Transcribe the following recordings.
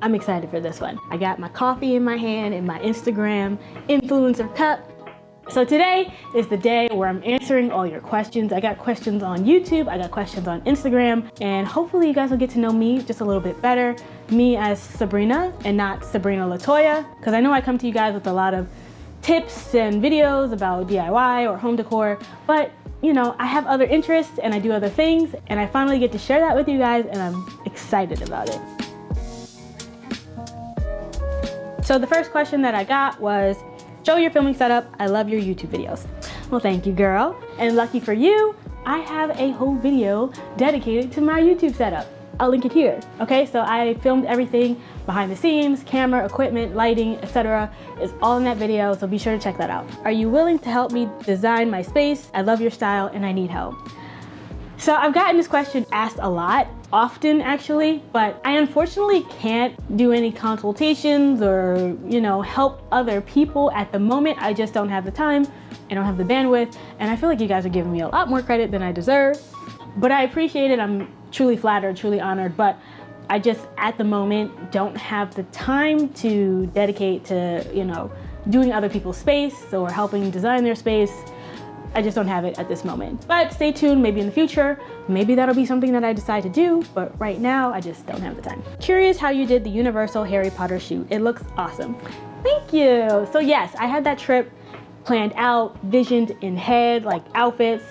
I'm excited for this one. I got my coffee in my hand and my Instagram influencer cup. So today is the day where I'm answering all your questions. I got questions on YouTube, I got questions on Instagram, and hopefully you guys will get to know me just a little bit better. Me as Sabrina and not Sabrina Latoya, because I know I come to you guys with a lot of tips and videos about DIY or home decor, but you know, I have other interests and I do other things, and I finally get to share that with you guys, and I'm excited about it. So the first question that I got was, show your filming setup. I love your YouTube videos. Well, thank you, girl. And lucky for you, I have a whole video dedicated to my YouTube setup. I'll link it here. Okay, so I filmed everything behind the scenes, camera, equipment, lighting, etc. It's all in that video, so be sure to check that out. Are you willing to help me design my space? I love your style and I need help. So I've gotten this question asked a lot, often actually, but I unfortunately can't do any consultations or, you know, help other people at the moment. I just don't have the time, I don't have the bandwidth, and I feel like you guys are giving me a lot more credit than I deserve. But I appreciate it, I'm truly flattered, truly honored, but I just, at the moment, don't have the time to dedicate to, you know, doing other people's space or helping design their space. I just don't have it at this moment. But stay tuned, maybe in the future, maybe that'll be something that I decide to do, but right now I just don't have the time. Curious how you did the Universal Harry Potter shoot. It looks awesome. Thank you. So yes, I had that trip planned out, visioned in head, like outfits,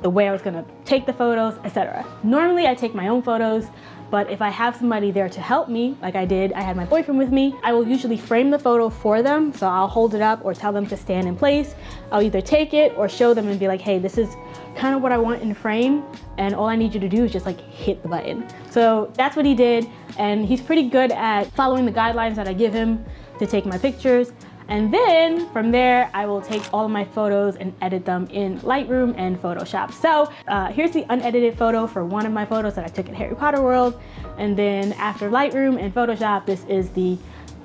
the way I was gonna take the photos, etc. Normally I take my own photos, but if I have somebody there to help me, like I did, I had my boyfriend with me, I will usually frame the photo for them. So I'll hold it up or tell them to stand in place. I'll either take it or show them and be like, hey, this is kind of what I want in frame, and all I need you to do is just like hit the button. So that's what he did, and he's pretty good at following the guidelines that I give him to take my pictures. And then from there, I will take all of my photos and edit them in Lightroom and Photoshop. So here's the unedited photo for one of my photos that I took at Harry Potter World. And then after Lightroom and Photoshop, this is the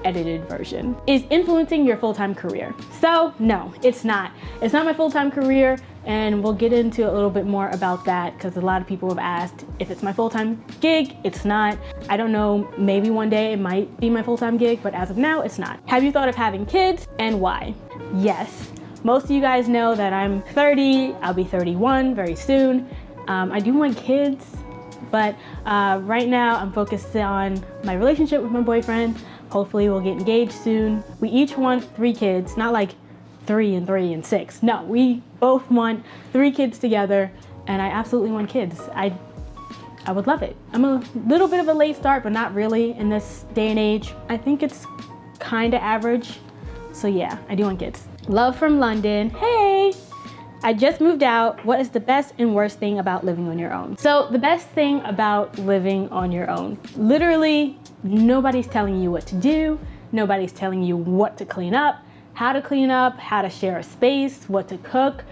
edited version. Is influencing your full-time career? So no, it's not. It's not my full-time career, and we'll get into a little bit more about that because a lot of people have asked if it's my full-time gig. It's not. I don't know, maybe one day it might be my full-time gig, but as of now, it's not. Have you thought of having kids, and why? Yes. Most of you guys know that I'm 30, I'll be 31 very soon. I do want kids, but right now I'm focused on my relationship with my boyfriend. Hopefully we'll get engaged soon. We each want 3 kids, not like 3 and 3 and 6. No, we both want 3 kids together, and I absolutely want kids. I would love it. I'm a little bit of a late start, but not really in this day and age. I think it's kind of average. So yeah, I do want kids. Love from London. Hey! I just moved out. What is the best and worst thing about living on your own? So the best thing about living on your own, literally nobody's telling you what to do. Nobody's telling you what to clean up, how to share a space, what to cook.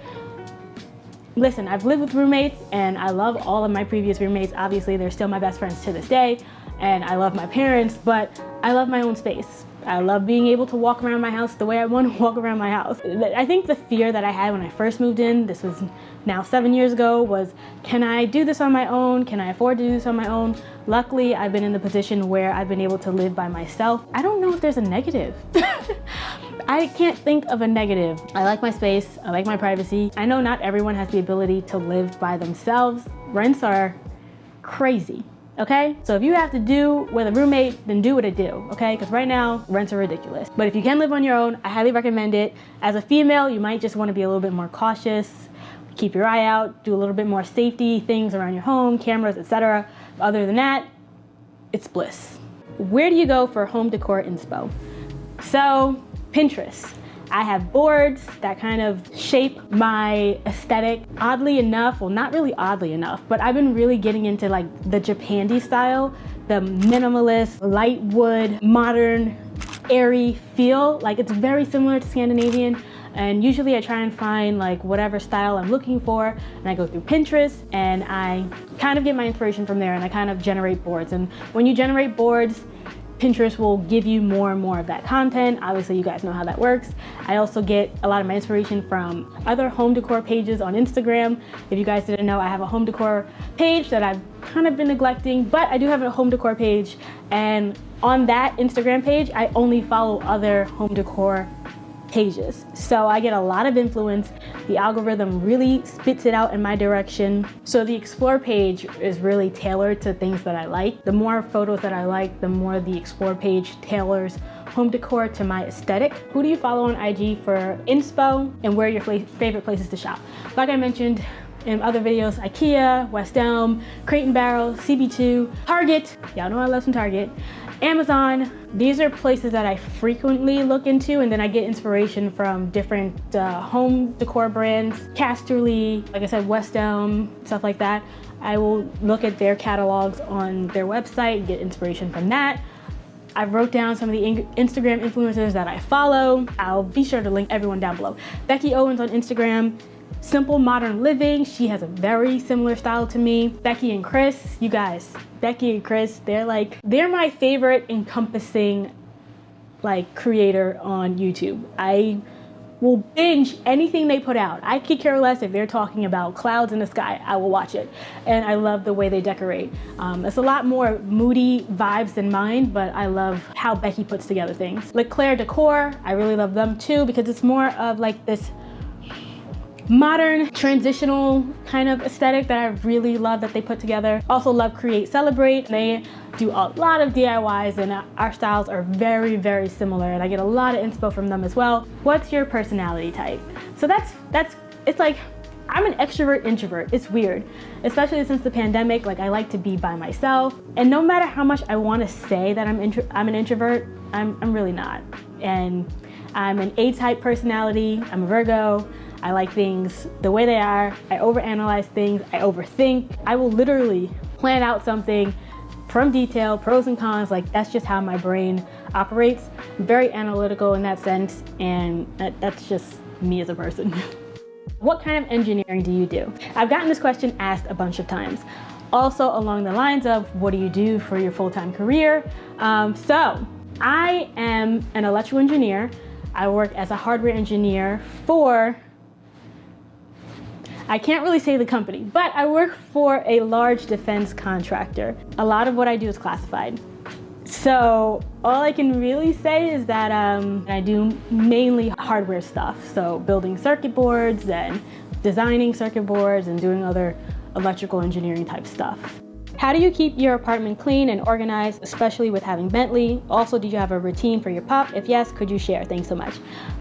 Listen, I've lived with roommates and I love all of my previous roommates. Obviously, they're still my best friends to this day, and I love my parents, but I love my own space. I love being able to walk around my house the way I want to walk around my house. I think the fear that I had when I first moved in, this was now 7 years ago, was, can I do this on my own? Can I afford to do this on my own? Luckily, I've been in the position where I've been able to live by myself. I don't know if there's a negative. I can't think of a negative. I like my space, I like my privacy. I know not everyone has the ability to live by themselves. Rents are crazy. Okay? So if you have to do with a roommate, then do what it do, okay? Because right now, rents are ridiculous. But if you can live on your own, I highly recommend it. As a female, you might just want to be a little bit more cautious, keep your eye out, do a little bit more safety things around your home, cameras, etc. Other than that, it's bliss. Where do you go for home decor inspo? So, Pinterest. I have boards that kind of shape my aesthetic. Oddly enough, well, not really oddly enough, but I've been really getting into like the Japandi style, the minimalist, light wood, modern, airy feel. Like it's very similar to Scandinavian. And usually I try and find like whatever style I'm looking for, and I go through Pinterest and I kind of get my inspiration from there, and I kind of generate boards. And when you generate boards, Pinterest will give you more and more of that content. Obviously, you guys know how that works. I also get a lot of my inspiration from other home decor pages on Instagram. If you guys didn't know, I have a home decor page that I've kind of been neglecting, but I do have a home decor page, and on that Instagram page, I only follow other home decor pages. So I get a lot of influence. The algorithm really spits it out in my direction. So the Explore page is really tailored to things that I like. The more photos that I like, the more the Explore page tailors home decor to my aesthetic. Who do you follow on IG for inspo, and where are your favorite places to shop? Like I mentioned in other videos, IKEA, West Elm, Crate and Barrel, CB2, Target. Y'all know I love some Target. Amazon. These are places that I frequently look into, and then I get inspiration from different home decor brands. Casterly, like I said, West Elm, stuff like that. I will look at their catalogs on their website, get inspiration from that. I wrote down some of the Instagram influencers that I follow. I'll be sure to link everyone down below. Becky Owens on Instagram. Simple Modern Living, she has a very similar style to me. Becky and Chris, you guys, Becky and Chris, they're my favorite encompassing creator on YouTube. I will binge anything they put out. I could care less if they're talking about clouds in the sky, I will watch it. And I love the way they decorate. It's a lot more moody vibes than mine, but I love how Becky puts together things. Leclerc Decor, I really love them too, because it's more of like this modern transitional kind of aesthetic that I really love that they put together. Also love Create Celebrate. They do a lot of DIYs, and our styles are very, very similar, and I get a lot of inspo from them as well. What's your personality type? So it's like, I'm an extrovert introvert. It's weird, especially since the pandemic. Like, I like to be by myself, and no matter how much I want to say that I'm an introvert, I'm really not. And I'm an A-type personality. I'm a Virgo. I like things the way they are. I overanalyze things. I overthink. I will literally plan out something from detail, pros and cons. Like, that's just how my brain operates. I'm very analytical in that sense, and that's just me as a person. What kind of engineering do you do? I've gotten this question asked a bunch of times. Also along the lines of, what do you do for your full-time career? So I am an electrical engineer. I work as a hardware engineer for, I can't really say the company, but I work for a large defense contractor. A lot of what I do is classified. So all I can really say is that I do mainly hardware stuff. So building circuit boards and designing circuit boards and doing other electrical engineering type stuff. How do you keep your apartment clean and organized, especially with having Bentley? Also, do you have a routine for your pup? If yes, could you share? Thanks so much.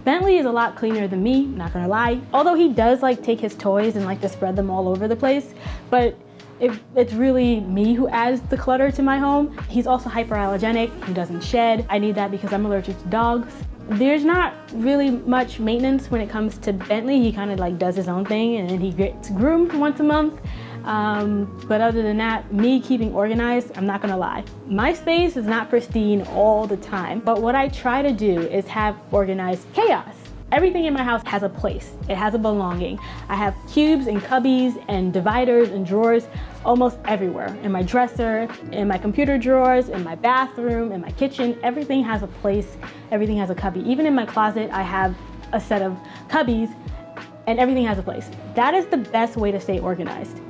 Bentley is a lot cleaner than me, not gonna lie. Although he does take his toys and to spread them all over the place, but it's really me who adds the clutter to my home. He's also hyperallergenic, he doesn't shed. I need that because I'm allergic to dogs. There's not really much maintenance when it comes to Bentley. He kind of does his own thing, and then he gets groomed once a month. But other than that, me keeping organized, I'm not gonna lie. My space is not pristine all the time, but what I try to do is have organized chaos. Everything in my house has a place. It has a belonging. I have cubes and cubbies and dividers and drawers almost everywhere. In my dresser, in my computer drawers, in my bathroom, in my kitchen, everything has a place. Everything has a cubby. Even in my closet, I have a set of cubbies, and everything has a place. That is the best way to stay organized.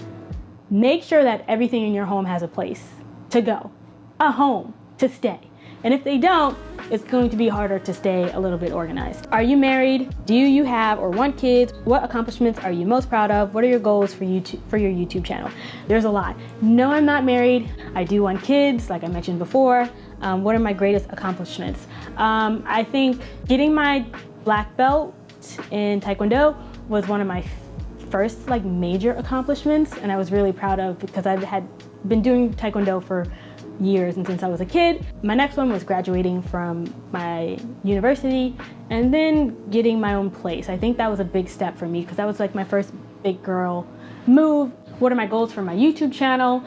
Make sure that everything in your home has a place to go, a home to stay. And if they don't, it's going to be harder to stay a little bit organized. Are you married? Do you have or want kids? What accomplishments are you most proud of? What are your goals for your YouTube channel? There's a lot. No, I'm not married. I do want kids, like I mentioned before. What are my greatest accomplishments? I think getting my black belt in Taekwondo was one of my first major accomplishments, and I was really proud of, because I had been doing Taekwondo for years and since I was a kid. My next one was graduating from my university and then getting my own place. I think that was a big step for me because that was my first big girl move. What are my goals for my YouTube channel?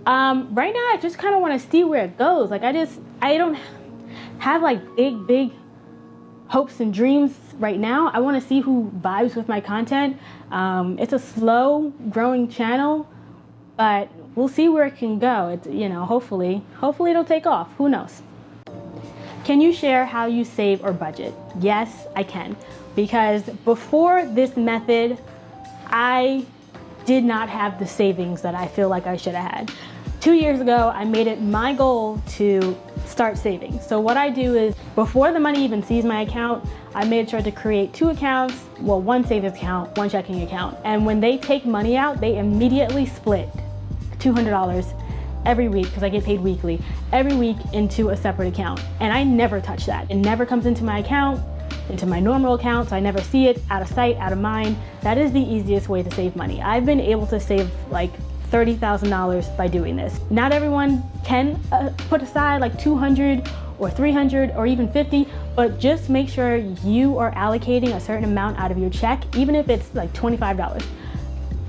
Right now I just kind of want to see where it goes. I don't have big hopes and dreams right now. I want to see who vibes with my content. It's a slow growing channel, but we'll see where it can go. It's, hopefully it'll take off. Who knows? Can you share how you save or budget? Yes, I can. Because before this method, I did not have the savings that I feel like I should have had. 2 years ago, I made it my goal to start saving. So what I do is, before the money even sees my account, I made sure to create 2 accounts, well, 1 savings account, 1 checking account. And when they take money out, they immediately split $200 every week, because I get paid weekly, every week into a separate account. And I never touch that. It never comes into my account, into my normal account, so I never see it, out of sight, out of mind. That is the easiest way to save money. I've been able to save like $30,000 by doing this. Not everyone can put aside like 200 or 300 or even 50, but just make sure you are allocating a certain amount out of your check, even if it's like $25.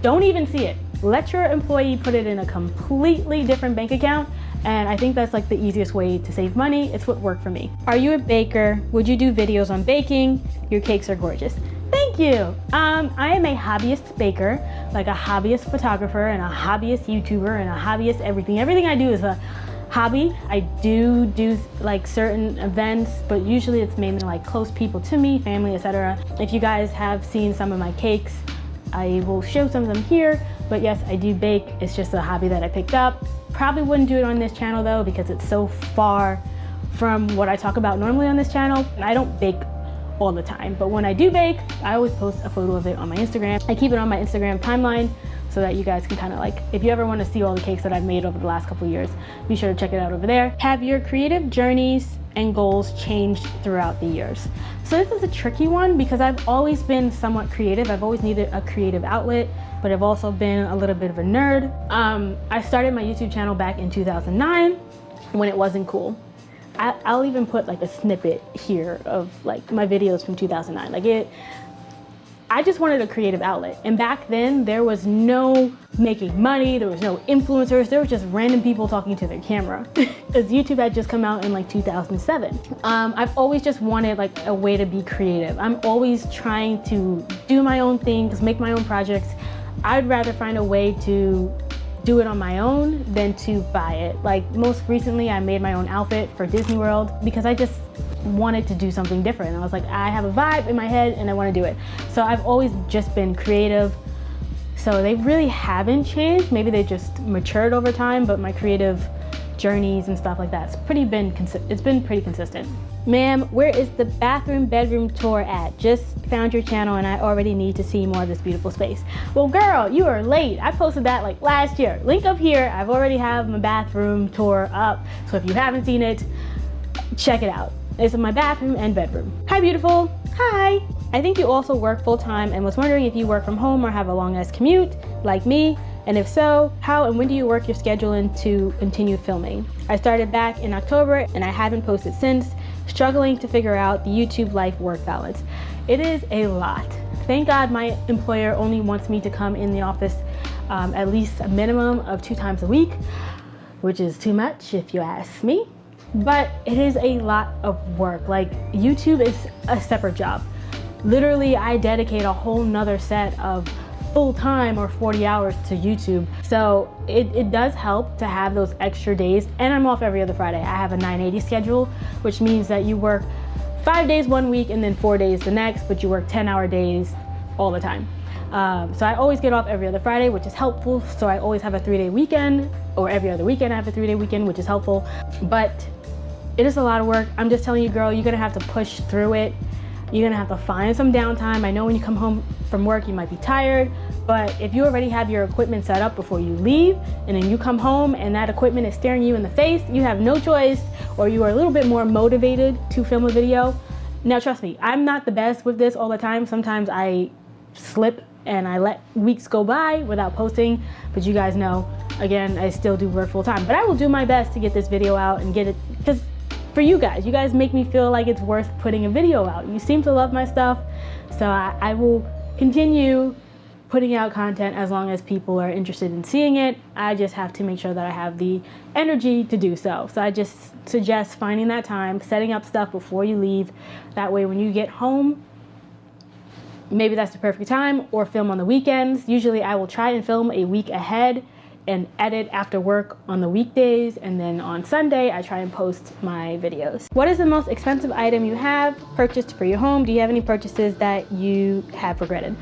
Don't even see it. Let your employee put it in a completely different bank account, and I think that's like the easiest way to save money. It's what worked for me. Are you a baker? Would you do videos on baking? Your cakes are gorgeous. Thank you. I am a hobbyist baker, like a hobbyist photographer and a hobbyist YouTuber and a hobbyist everything. Everything I do is a hobby. I do like certain events, but usually it's mainly like close people to me, family, etc. If you guys have seen some of my cakes, I will show some of them here. But yes, I do bake. It's just a hobby that I picked up. Probably wouldn't do it on this channel though, because it's so far from what I talk about normally on this channel. And I don't bake all the time, but when I do bake, I always post a photo of it on my Instagram. I keep it on my Instagram timeline so that you guys can kind of like, if you ever want to see all the cakes that I've made over the last couple of years, be sure to check it out over there. Have your creative journeys and goals changed throughout the years? So this is a tricky one because I've always been somewhat creative. I've always needed a creative outlet, but I've also been a little bit of a nerd. I started my YouTube channel back in 2009 when it wasn't cool. I'll even put like a snippet here of like my videos from 2009. I just wanted a creative outlet. And back then there was no making money, there was no influencers, there was just random people talking to their camera. Because YouTube had just come out in like 2007. I've always just wanted like a way to be creative. I'm always trying to do my own things, make my own projects. I'd rather find a way to do it on my own than to buy it. Like most recently, I made my own outfit for Disney World because I just wanted to do something different. I was like, I have a vibe in my head and I want to do it. So I've always just been creative. So they really haven't changed. Maybe they just matured over time, but my creative journeys and stuff like that, it's been pretty consistent. Ma'am, where is the bathroom bedroom tour at? Just found your channel and I already need to see more of this beautiful space. Well girl, you are late. I posted that like last year. Link up here. I've already have my bathroom tour up. So if you haven't seen it, check it out. It's my bathroom and bedroom. Hi beautiful, hi. I think you also work full time and was wondering if you work from home or have a long ass commute like me. And if so, how and when do you work your schedule in to continue filming? I started back in October and I haven't posted since, struggling to figure out the YouTube life work balance. It is a lot. Thank God my employer only wants me to come in the office at least a minimum of 2 times a week, which is too much if you ask me. But it is a lot of work. Like YouTube is a separate job. Literally, I dedicate a whole nother set of full-time or 40 hours to YouTube. So it does help to have those extra days, and I'm off every other Friday. I have a 980 schedule, which means that you work 5 days one week and then 4 days the next, but you work 10-hour days all the time. So I always get off every other Friday, which is helpful. So I always have a 3-day weekend, or every other weekend I have a 3-day weekend, which is helpful. But it is a lot of work. I'm just telling you, girl, you're gonna have to push through it. You're gonna have to find some downtime. I know when you come home from work, you might be tired, but if you already have your equipment set up before you leave, and then you come home and that equipment is staring you in the face, you have no choice, or you are a little bit more motivated to film a video. Now, trust me, I'm not the best with this all the time. Sometimes I slip and I let weeks go by without posting, but you guys know, again, I still do work full time, but I will do my best to get this video out and get it, because for you guys make me feel like it's worth putting a video out. You seem to love my stuff, so I will continue putting out content as long as people are interested in seeing it. I just have to make sure that I have the energy to do so. So I just suggest finding that time, setting up stuff before you leave. That way when you get home, maybe that's the perfect time, or film on the weekends. Usually I will try and film a week ahead and edit after work on the weekdays, and then on Sunday I try and post my videos. What is the most expensive item you have purchased for your home? Do you have any purchases that you have regretted?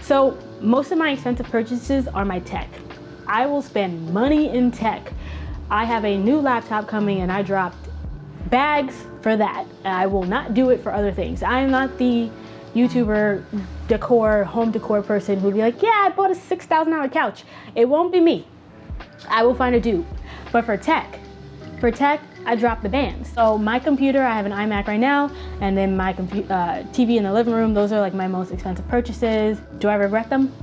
So most of my expensive purchases are my tech. I will spend money in tech. I have a new laptop coming and I dropped bags for that. I will not do it for other things. I am not the YouTuber decor, home decor person who'd be like, yeah, I bought a $6,000 couch. It won't be me. I will find a dupe. But for tech, I dropped the bands. So my computer, I have an iMac right now, and then my TV in the living room, those are like my most expensive purchases. Do I regret them?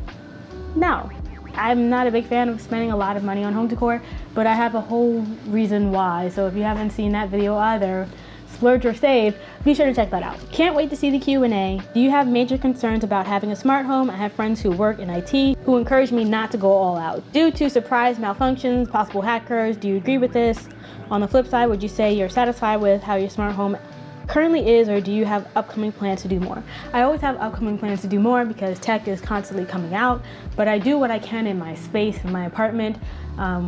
No. I'm not a big fan of spending a lot of money on home decor, but I have a whole reason why. So if you haven't seen that video either, splurge or save, be sure to check that out. Can't wait to see the Q&A. Do you have major concerns about having a smart home? I have friends who work in IT who encourage me not to go all out due to surprise malfunctions, possible hackers. Do you agree with this? On the flip side, would you say you're satisfied with how your smart home currently is, or do you have upcoming plans to do more? I always have upcoming plans to do more because tech is constantly coming out, but I do what I can in my space, in my apartment,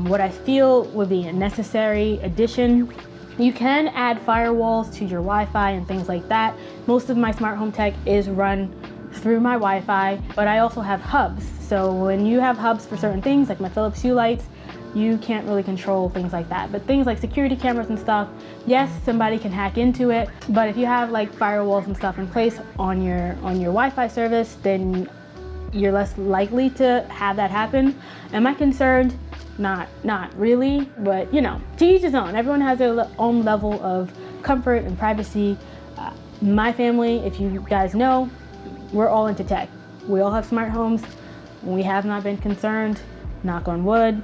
what I feel would be a necessary addition. You can add firewalls to your Wi-Fi and things like that. Most of my smart home tech is run through my Wi-Fi, but I also have hubs. So when you have hubs for certain things, like my Philips Hue lights, you can't really control things like that. But things like security cameras and stuff, yes, somebody can hack into it, but if you have like firewalls and stuff in place on your Wi-Fi service, then you're less likely to have that happen. Am I concerned? Not really, but you know, to each his own. Everyone has their own level of comfort and privacy. My family, if you guys know, we're all into tech. We all have smart homes. We have not been concerned, knock on wood.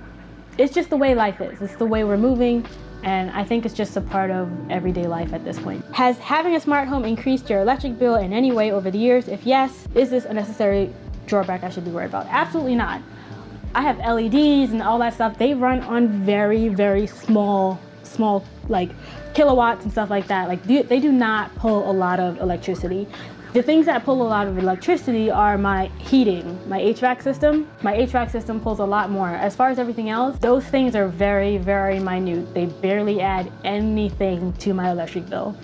It's just the way life is. It's the way we're moving, and I think it's just a part of everyday life at this point. Has having a smart home increased your electric bill in any way over the years? If yes, is this a necessary drawback I should be worried about? Absolutely not. I have LEDs and all that stuff. They run on very, very small like kilowatts and stuff like that. Like they do not pull a lot of electricity. The things that pull a lot of electricity are my heating, my HVAC system. My HVAC system pulls a lot more. As far as everything else, those things are very, very minute. They barely add anything to my electric bill.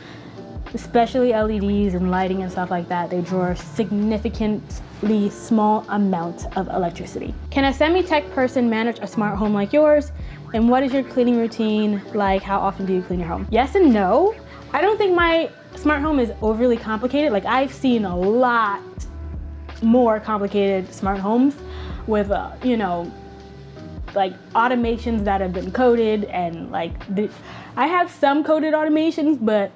Especially LEDs and lighting and stuff like that. They draw a significantly small amount of electricity. Can a semi-tech person manage a smart home like yours? And what is your cleaning routine like? How often do you clean your home? Yes and no. I don't think my smart home is overly complicated. Like I've seen a lot more complicated smart homes with, you know, like automations that have been coded, and like I have some coded automations, but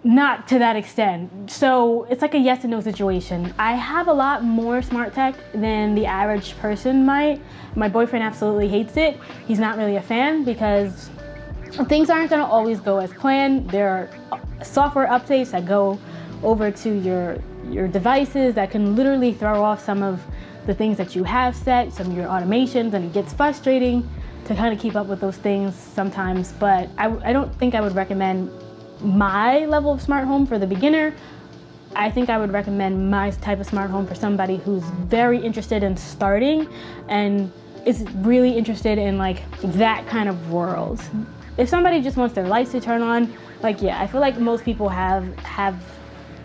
not to that extent. So it's like a yes and no situation. I have a lot more smart tech than the average person might. My boyfriend absolutely hates it. He's not really a fan because things aren't gonna always go as planned. There are software updates that go over to your devices that can literally throw off some of the things that you have set, some of your automations, and it gets frustrating to kind of keep up with those things sometimes. But I don't think I would recommend my level of smart home for the beginner. I think I would recommend my type of smart home for somebody who's very interested in starting and is really interested in like that kind of world. If somebody just wants their lights to turn on, like yeah, I feel like most people have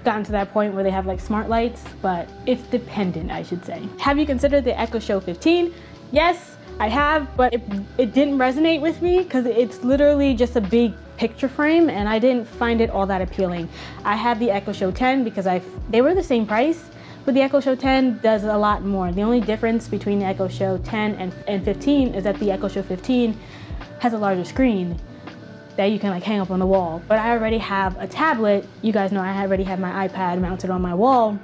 gotten to that point where they have like smart lights, but it's dependent, I should say. Have you considered the Echo Show 15? Yes, I have, but it didn't resonate with me because it's literally just a big picture frame and I didn't find it all that appealing. I have the Echo Show 10 because they were the same price, but the Echo Show 10 does a lot more. The only difference between the Echo Show 10 and 15 is that the Echo Show 15 has a larger screen that you can like hang up on the wall. But I already have a tablet. You guys know I already have my iPad mounted on my wall.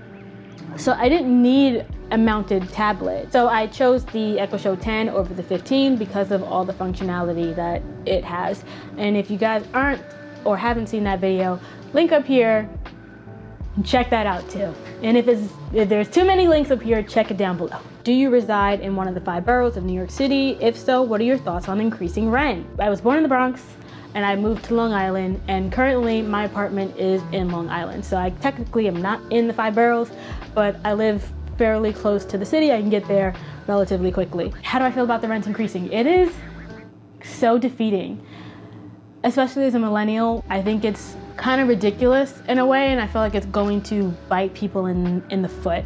So I didn't need a mounted tablet. So I chose the Echo Show 10 over the 15 because of all the functionality that it has. And if you guys aren't or haven't seen that video, link up here, check that out too. And if there's too many links up here, check it down below. Do you reside in one of the 5 boroughs of New York City? If so, what are your thoughts on increasing rent? I was born in the Bronx and I moved to Long Island, and currently my apartment is in Long Island. So I technically am not in the 5 boroughs, but I live fairly close to the city. I can get there relatively quickly. How do I feel about the rents increasing? It is so defeating, especially as a millennial. I think it's kind of ridiculous in a way, and I feel like it's going to bite people in the foot,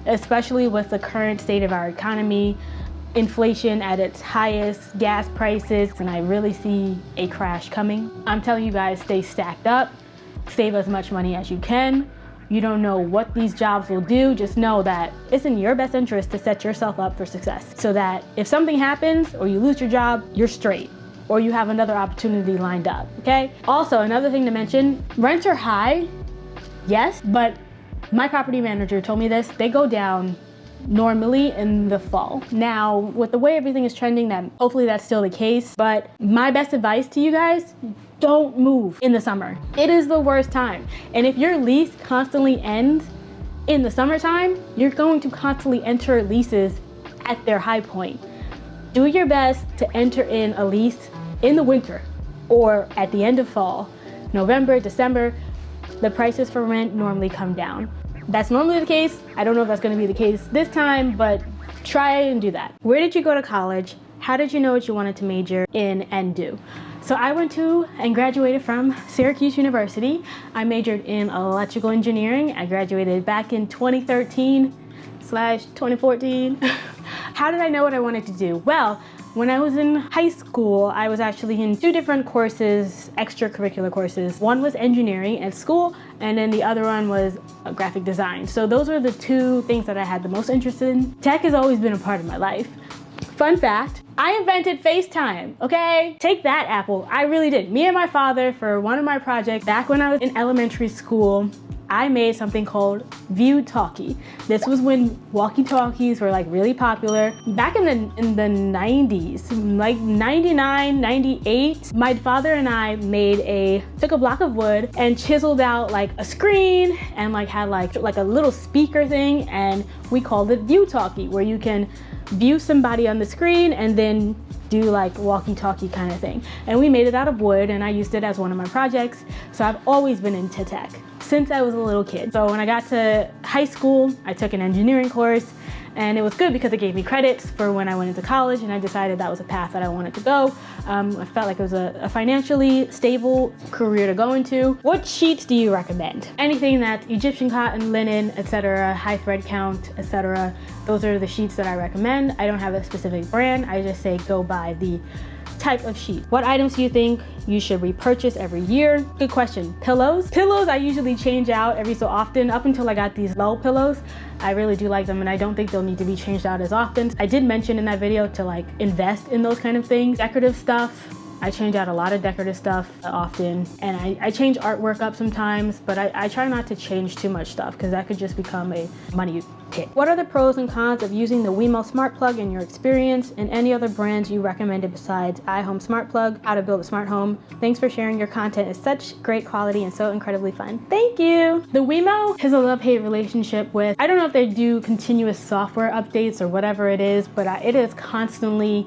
especially with the current state of our economy, inflation at its highest, gas prices, and I really see a crash coming. I'm telling you guys, stay stacked up, save as much money as you can. You don't know what these jobs will do. Just know that it's in your best interest to set yourself up for success so that if something happens or you lose your job, you're straight, or you have another opportunity lined up, okay? Also, another thing to mention, rents are high, yes, but my property manager told me this, they go down normally in the fall. Now, with the way everything is trending, that hopefully that's still the case, but my best advice to you guys, don't move in the summer. It is the worst time. And if your lease constantly ends in the summertime, you're going to constantly enter leases at their high point. Do your best to enter in a lease in the winter or at the end of fall. November, December, the prices for rent normally come down. That's normally the case. I don't know if that's going to be the case this time, but try and do that. Where did you go to college? How did you know what you wanted to major in and do? So I went to and graduated from Syracuse University. I majored in electrical engineering. I graduated back in 2013/2014. How did I know what I wanted to do? Well, when I was in high school, I was actually in 2 different courses, extracurricular courses. One was engineering at school, and then the other one was graphic design. So those were the 2 things that I had the most interest in. Tech has always been a part of my life. Fun fact, I invented FaceTime, okay? Take that, Apple. I really did. Me and my father, for one of my projects, back when I was in elementary school, I made something called View Talkie. This was when walkie-talkies were like really popular. Back in the 90s, like 99, 98, my father and I took a block of wood and chiseled out like a screen and like had like a little speaker thing, and we called it View Talkie, where you can view somebody on the screen and then do like walkie-talkie kind of thing. And we made it out of wood, and I used it as one of my projects. So I've always been into tech since I was a little kid. So when I got to high school, I took an engineering course, and it was good because it gave me credits for when I went into college, and I decided that was a path that I wanted to go. I felt like it was a financially stable career to go into. What sheets do you recommend? Anything that's Egyptian cotton, linen, etc., high thread count, etc. Those are the sheets that I recommend. I don't have a specific brand. I just say go buy the type of sheet. What items do you think you should repurchase every year? Good question. Pillows. Pillows I usually change out every so often. Up until I got these low pillows, I really do like them, and I don't think they'll need to be changed out as often. I did mention in that video to like invest in those kind of things. Decorative stuff, I change out a lot of decorative stuff often, and I change artwork up sometimes, but I try not to change too much stuff because that could just become a money pit. What are the pros and cons of using the Wemo smart plug in your experience, and any other brands you recommended besides iHome Smart Plug? How to build a smart home? Thanks for sharing your content. It's such great quality and so incredibly fun. Thank you. The Wemo has a love-hate relationship with, I don't know if they do continuous software updates or whatever it is, but it is constantly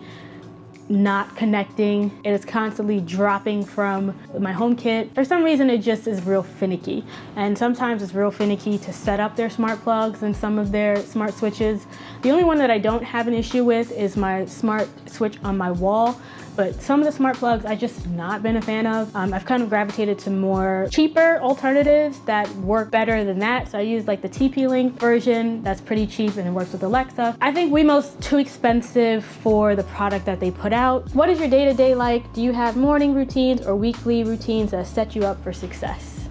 not connecting. It is constantly dropping from my HomeKit. For some reason, it just is real finicky. And sometimes it's real finicky to set up their smart plugs and some of their smart switches. The only one that I don't have an issue with is my smart switch on my wall. But some of the smart plugs I've just not been a fan of. I've kind of gravitated to more cheaper alternatives that work better than that. So I use like the TP-Link version that's pretty cheap and it works with Alexa. I think Wemo's too expensive for the product that they put out. What is your day-to-day like? Do you have morning routines or weekly routines that set you up for success?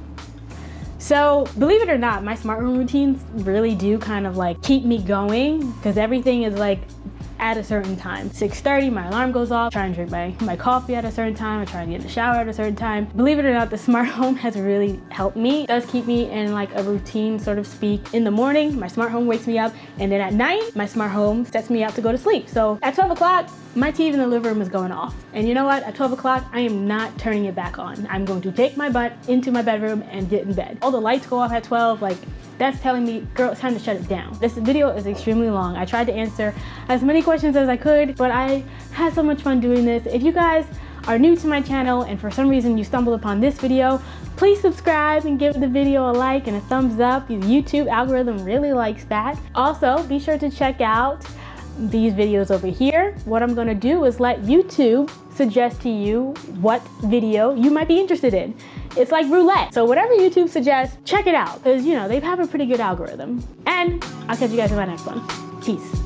So believe it or not, my smart home routines really do kind of like keep me going because everything is like at a certain time. 6:30, my alarm goes off. I try and drink my coffee at a certain time. I try and get in the shower at a certain time. Believe it or not, the smart home has really helped me. It does keep me in like a routine, sort of speak. In the morning, my smart home wakes me up, and then at night, my smart home sets me up to go to sleep. So at 12 o'clock, my TV in the living room is going off. And you know what? At 12 o'clock, I am not turning it back on. I'm going to take my butt into my bedroom and get in bed. All the lights go off at 12, like that's telling me, girl, it's time to shut it down. This video is extremely long. I tried to answer as many questions as I could, but I had so much fun doing this. If you guys are new to my channel and for some reason you stumbled upon this video, please subscribe and give the video a like and a thumbs up. The YouTube algorithm really likes that. Also, be sure to check out these videos over here, what I'm gonna do is let YouTube suggest to you what video you might be interested in. It's like roulette. So whatever YouTube suggests, check it out, because you know, they have a pretty good algorithm. And I'll catch you guys in my next one. Peace.